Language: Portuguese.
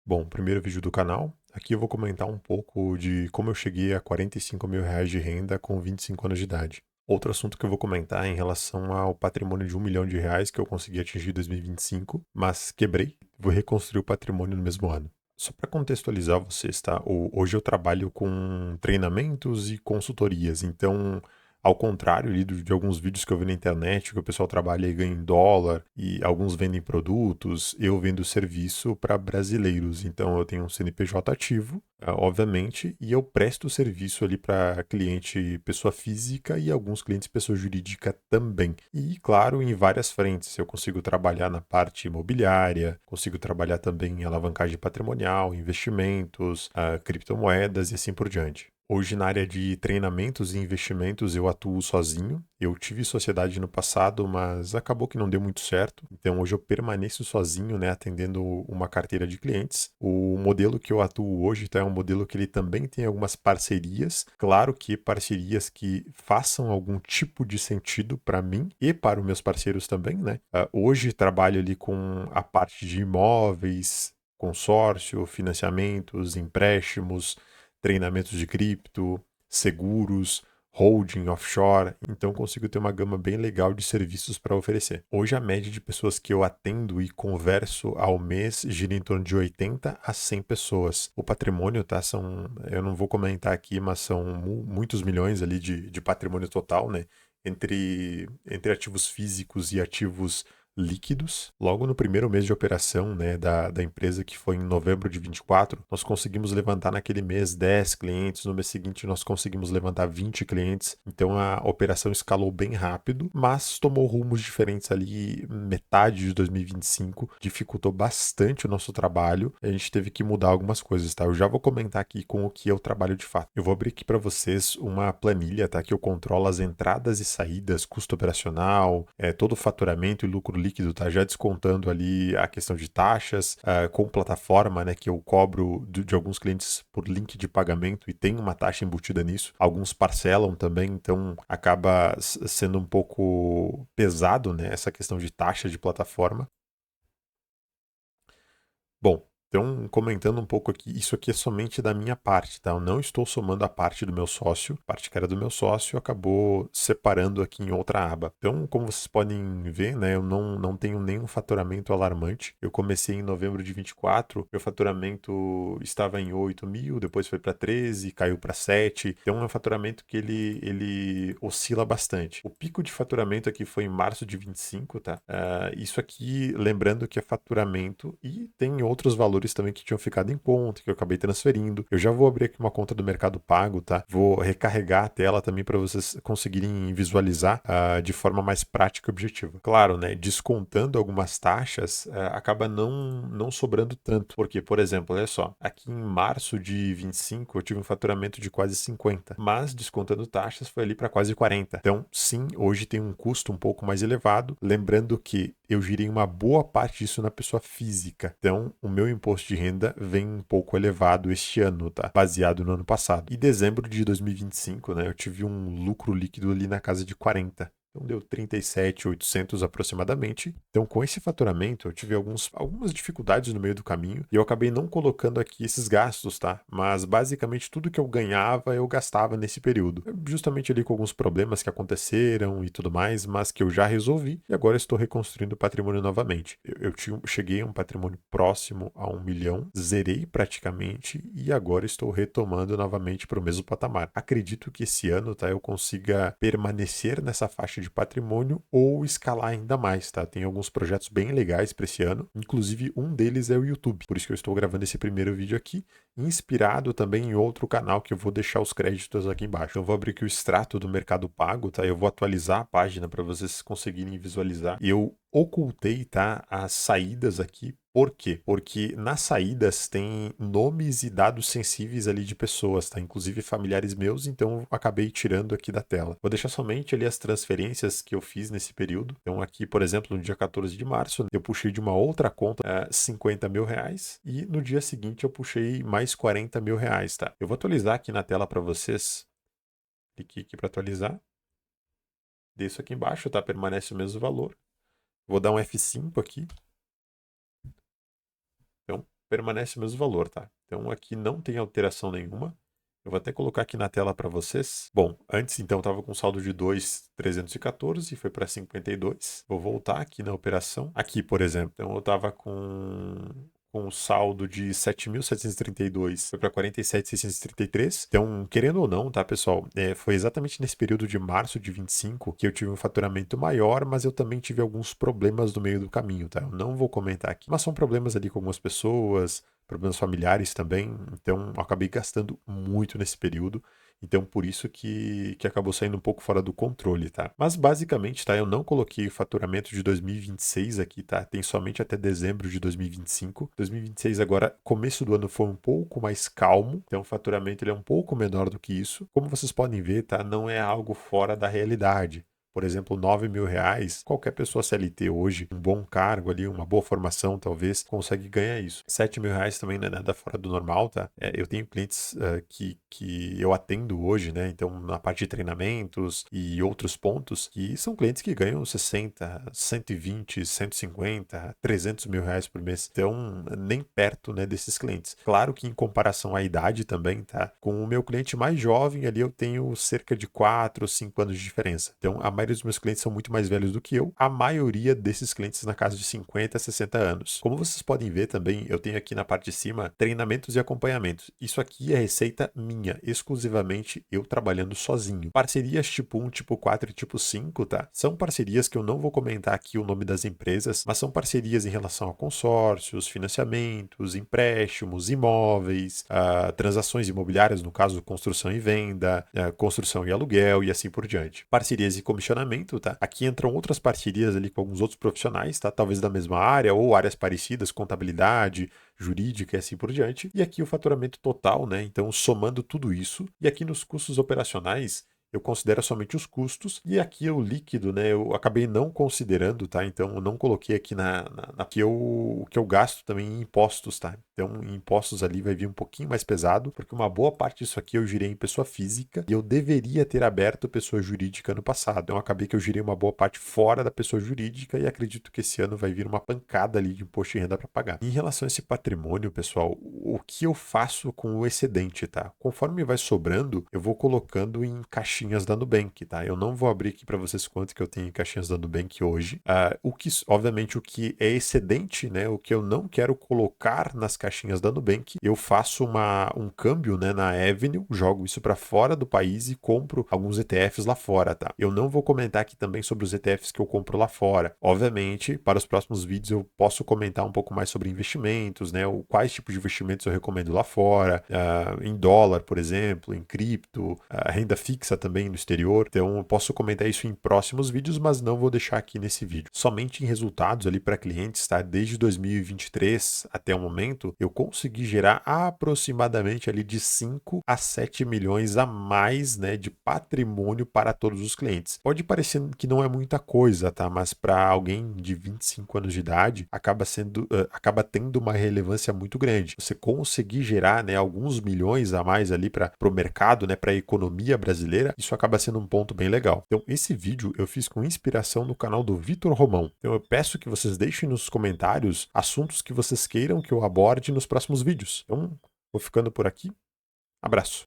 Bom, primeiro vídeo do canal. Aqui eu vou comentar um pouco de como eu cheguei a R$ 45.000 de renda com 25 anos de idade. Outro assunto que eu vou comentar é em relação ao patrimônio de R$ 1 milhão que eu consegui atingir em 2025, mas quebrei. Vou reconstruir o patrimônio no mesmo ano. Só para contextualizar vocês, tá? Hoje eu trabalho com treinamentos e consultorias, então ao contrário ali de alguns vídeos que eu vi na internet, que o pessoal trabalha e ganha em dólar, e alguns vendem produtos, eu vendo serviço para brasileiros. Então eu tenho um CNPJ ativo, obviamente, e eu presto serviço ali para cliente pessoa física e alguns clientes pessoa jurídica também. E claro, em várias frentes. Eu consigo trabalhar na parte imobiliária, consigo trabalhar também em alavancagem patrimonial, investimentos, criptomoedas e assim por diante. Hoje, na área de treinamentos e investimentos, eu atuo sozinho. Eu tive sociedade no passado, mas acabou que não deu muito certo. Então, hoje eu permaneço sozinho, né, atendendo uma carteira de clientes. O modelo que eu atuo hoje tá, é um modelo que ele também tem algumas parcerias. Claro que parcerias que façam algum tipo de sentido para mim e para os meus parceiros também, né? Hoje trabalho ali com a parte de imóveis, consórcio, financiamentos, empréstimos, treinamentos de cripto, seguros, holding, offshore, então consigo ter uma gama bem legal de serviços para oferecer. Hoje a média de pessoas que eu atendo e converso ao mês gira em torno de 80 a 100 pessoas. O patrimônio, tá, eu não vou comentar aqui, mas são muitos milhões ali de patrimônio total, né? Entre ativos físicos e ativos líquidos. Logo no primeiro mês de operação, né, da empresa, que foi em novembro de 24, nós conseguimos levantar naquele mês 10 clientes, no mês seguinte nós conseguimos levantar 20 clientes, então a operação escalou bem rápido, mas tomou rumos diferentes ali, metade de 2025, dificultou bastante o nosso trabalho, a gente teve que mudar algumas coisas, tá? Eu já vou comentar aqui com o que eu trabalho de fato. Eu vou abrir aqui para vocês uma planilha, tá, que eu controlo as entradas e saídas, custo operacional, todo o faturamento e lucro líquido, tá? Já descontando ali a questão de taxas, com plataforma, né? Que eu cobro de alguns clientes por link de pagamento e tem uma taxa embutida nisso. Alguns parcelam também, então acaba sendo um pouco pesado, né? Essa questão de taxa de plataforma. Bom, então comentando um pouco aqui, isso aqui é somente da minha parte, tá? Eu não estou somando a parte do meu sócio, a parte que era do meu sócio acabou separando aqui em outra aba. Então, como vocês podem ver, né, eu não tenho nenhum faturamento alarmante. Eu comecei em novembro de 24, meu faturamento estava em 8 mil, depois foi para 13, caiu para 7. Então é um faturamento que ele oscila bastante. O pico de faturamento aqui foi em março de 25, tá? Isso aqui, lembrando que é faturamento e tem outros valores também que tinham ficado em conta, que eu acabei transferindo. Eu já vou abrir aqui uma conta do Mercado Pago, tá? Vou recarregar a tela também para vocês conseguirem visualizar de forma mais prática e objetiva. Claro, né? Descontando algumas taxas, acaba não sobrando tanto. Porque, por exemplo, olha só, aqui em março de 25 eu tive um faturamento de quase 50, mas descontando taxas foi ali para quase 40. Então, sim, hoje tem um custo um pouco mais elevado. Lembrando que eu girei uma boa parte disso na pessoa física. Então, o meu imposto de renda vem um pouco elevado este ano, tá? Baseado no ano passado. E dezembro de 2025, né, eu tive um lucro líquido ali na casa de 40. Então deu 37.800 aproximadamente. Então, com esse faturamento, eu tive algumas dificuldades no meio do caminho e eu acabei não colocando aqui esses gastos, tá? Mas basicamente tudo que eu ganhava, eu gastava nesse período. Justamente ali com alguns problemas que aconteceram e tudo mais, mas que eu já resolvi e agora estou reconstruindo o patrimônio novamente. Cheguei a um patrimônio próximo a 1 milhão, zerei praticamente e agora estou retomando novamente para o mesmo patamar. Acredito que esse ano, tá, eu consiga permanecer nessa faixa de patrimônio ou escalar ainda mais, tá? Tem alguns projetos bem legais para esse ano, inclusive um deles é o YouTube. Por isso que eu estou gravando esse primeiro vídeo aqui, inspirado também em outro canal que eu vou deixar os créditos aqui embaixo. Então, eu vou abrir aqui o extrato do Mercado Pago, tá? Eu vou atualizar a página para vocês conseguirem visualizar. Eu ocultei, tá, as saídas aqui. Por quê? Porque nas saídas tem nomes e dados sensíveis ali de pessoas, tá? Inclusive familiares meus, então eu acabei tirando aqui da tela. Vou deixar somente ali as transferências que eu fiz nesse período. Então aqui, por exemplo, no dia 14 de março, eu puxei de uma outra conta R$ 50.000 e no dia seguinte eu puxei mais R$ 40.000, tá? Eu vou atualizar aqui na tela para vocês. Clique aqui para atualizar. Desço aqui embaixo, tá? Permanece o mesmo valor. Vou dar um F5 aqui. Então, permanece o mesmo valor, tá? Então aqui não tem alteração nenhuma. Eu vou até colocar aqui na tela para vocês. Bom, antes então estava com saldo de 2.314 e foi para 52. Vou voltar aqui na operação. Aqui, por exemplo, então eu estava com um saldo de 7.732, foi para 47.633. Então, querendo ou não, tá, pessoal, foi exatamente nesse período de março de 25 que eu tive um faturamento maior, mas eu também tive alguns problemas no meio do caminho, tá? Eu não vou comentar aqui, mas são problemas ali com algumas pessoas, problemas familiares também, então eu acabei gastando muito nesse período, então por isso que acabou saindo um pouco fora do controle, tá? Mas basicamente, tá, eu não coloquei o faturamento de 2026 aqui, tá? Tem somente até dezembro de 2025. 2026 agora, começo do ano foi um pouco mais calmo, então o faturamento ele é um pouco menor do que isso. Como vocês podem ver, tá? Não é algo fora da realidade. Por exemplo, R$ 9.000, qualquer pessoa CLT hoje, um bom cargo ali, uma boa formação talvez, consegue ganhar isso. R$ 7.000 também não é nada fora do normal, tá? Eu tenho clientes que eu atendo hoje, né? Então, na parte de treinamentos e outros pontos, que são clientes que ganham 60, 120, 150, R$ 300.000 por mês. Então, nem perto, né, desses clientes. Claro que em comparação à idade também, tá? Com o meu cliente mais jovem ali, eu tenho cerca de 4 ou 5 anos de diferença. Então, a maioria dos meus clientes são muito mais velhos do que eu. A maioria desses clientes na casa de 50 a 60 anos. Como vocês podem ver também, eu tenho aqui na parte de cima treinamentos e acompanhamentos. Isso aqui é receita minha, exclusivamente eu trabalhando sozinho. Parcerias tipo 1, tipo 4 e tipo 5, tá? São parcerias que eu não vou comentar aqui o nome das empresas, mas são parcerias em relação a consórcios, financiamentos, empréstimos, imóveis, transações imobiliárias, no caso, construção e venda, construção e aluguel e assim por diante. Parcerias e comissionamento, tá? Aqui entram outras parcerias ali com alguns outros profissionais, tá? Talvez da mesma área ou áreas parecidas, contabilidade, jurídica e assim por diante. E aqui o faturamento total, né? Então, somando tudo isso. E aqui nos custos operacionais, eu considero somente os custos, e aqui o líquido, né? Eu acabei não considerando, tá? Então eu não coloquei aqui que o que eu gasto também em impostos, tá? Então, em impostos ali vai vir um pouquinho mais pesado, porque uma boa parte disso aqui eu girei em pessoa física e eu deveria ter aberto pessoa jurídica no passado. Então, acabei que eu girei uma boa parte fora da pessoa jurídica e acredito que esse ano vai vir uma pancada ali de imposto de renda para pagar. Em relação a esse patrimônio, pessoal, o que eu faço com o excedente, tá? Conforme vai sobrando, eu vou colocando em caixinhas da Nubank, tá? Eu não vou abrir aqui para vocês quanto que eu tenho em caixinhas da Nubank hoje. Obviamente, o que é excedente, né? O que eu não quero colocar nas caixinhas da Nubank, eu faço um câmbio, né, na Avenue, jogo isso para fora do país e compro alguns ETFs lá fora, tá? Eu não vou comentar aqui também sobre os ETFs que eu compro lá fora. Obviamente, para os próximos vídeos eu posso comentar um pouco mais sobre investimentos, né? Quais tipos de investimentos eu recomendo lá fora, em dólar, por exemplo, em cripto, renda fixa também no exterior. Então, eu posso comentar isso em próximos vídeos, mas não vou deixar aqui nesse vídeo. Somente em resultados ali para clientes, tá? Desde 2023 até o momento, eu consegui gerar aproximadamente ali de 5 a 7 milhões a mais, né, de patrimônio para todos os clientes. Pode parecer que não é muita coisa, tá? Mas para alguém de 25 anos de idade, acaba tendo uma relevância muito grande. Você conseguir gerar, né, alguns milhões a mais ali para o mercado, né, para a economia brasileira, isso acaba sendo um ponto bem legal. Então, esse vídeo eu fiz com inspiração no canal do Vitor Romão. Então, eu peço que vocês deixem nos comentários assuntos que vocês queiram que eu aborde nos próximos vídeos. Então, vou ficando por aqui. Abraço.